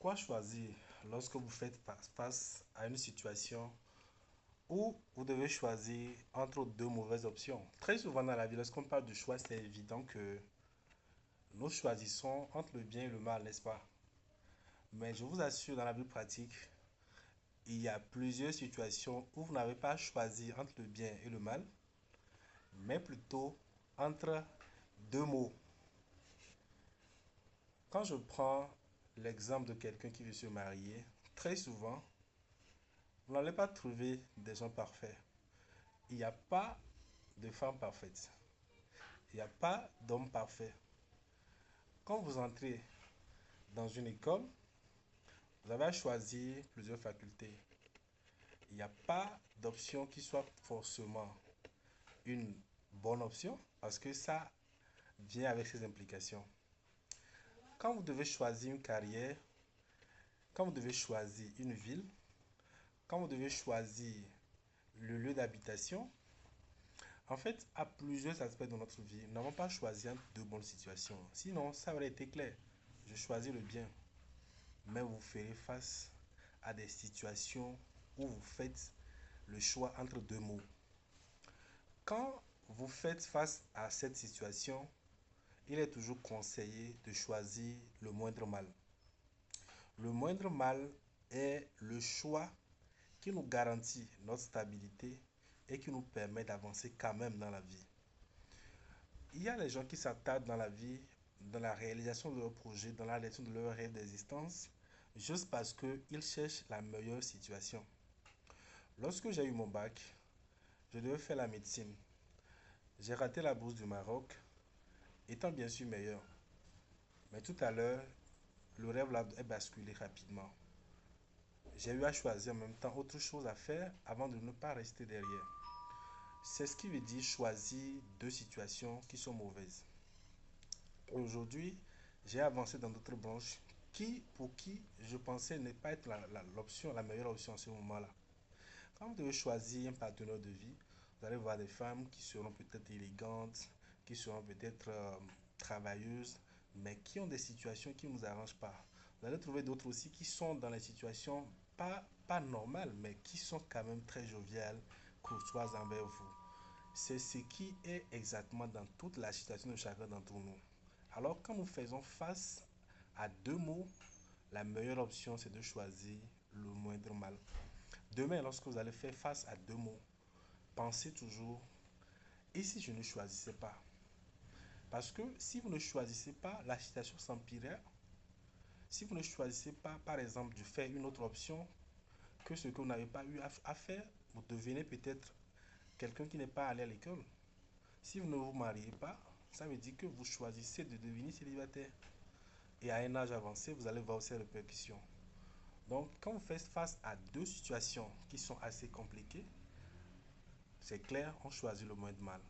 Quoi choisir lorsque vous faites face à une situation où vous devez choisir entre deux mauvaises options? Très souvent dans la vie, lorsqu'on parle de choix, c'est évident que nous choisissons entre le bien et le mal, n'est-ce pas? Mais je vous assure, dans la vie pratique, il y a plusieurs situations où vous n'avez pas à choisir entre le bien et le mal, mais plutôt entre deux mots. Quand je prends l'exemple de quelqu'un qui veut se marier, très souvent, vous n'allez pas trouver des gens parfaits. Il n'y a pas de femme parfaite. Il n'y a pas d'homme parfait. Quand vous entrez dans une école, vous avez à choisir plusieurs facultés. Il n'y a pas d'option qui soit forcément une bonne option parce que ça vient avec ses implications. Quand vous devez choisir une carrière, quand vous devez choisir une ville, quand vous devez choisir le lieu d'habitation, en fait, à plusieurs aspects de notre vie, nous n'avons pas choisi entre deux bonnes situations. Sinon, ça aurait été clair. Je choisis le bien. Mais vous ferez face à des situations où vous faites le choix entre deux mots. Quand vous faites face à cette situation, il est toujours conseillé de choisir le moindre mal. Le moindre mal est le choix qui nous garantit notre stabilité et qui nous permet d'avancer quand même dans la vie. Il y a les gens qui s'attardent dans la vie, dans la réalisation de leurs projets, dans la réalisation de leur rêve d'existence, juste parce qu'ils cherchent la meilleure situation. Lorsque j'ai eu mon bac, je devais faire la médecine. J'ai raté la bourse du Maroc, étant bien sûr meilleur. Mais tout à l'heure, le rêve là est basculé rapidement. J'ai eu à choisir en même temps autre chose à faire avant de ne pas rester derrière. C'est ce qui veut dire choisir deux situations qui sont mauvaises. Aujourd'hui, j'ai avancé dans d'autres branches pour qui je pensais ne pas être la meilleure option en ce moment-là. Quand vous devez choisir un partenaire de vie, vous allez voir des femmes qui seront peut-être élégantes, qui seront peut-être travailleuses, mais qui ont des situations qui ne nous arrangent pas. Vous allez trouver d'autres aussi qui sont dans les situations pas normales, mais qui sont quand même très joviales, courtoises envers vous. C'est ce qui est exactement dans toute la situation de chacun d'entre nous. Alors, quand nous faisons face à deux mots, la meilleure option, c'est de choisir le moindre mal. Demain, lorsque vous allez faire face à deux mots, pensez toujours, et si je ne choisissais pas? Parce que si vous ne choisissez pas, la situation s'empirerait. Si vous ne choisissez pas, par exemple, de faire une autre option que ce que vous n'avez pas eu à faire, vous devenez peut-être quelqu'un qui n'est pas allé à l'école. Si vous ne vous mariez pas, ça veut dire que vous choisissez de devenir célibataire. Et à un âge avancé, vous allez voir ces répercussions. Donc, quand vous faites face à deux situations qui sont assez compliquées, c'est clair, on choisit le moins de mal.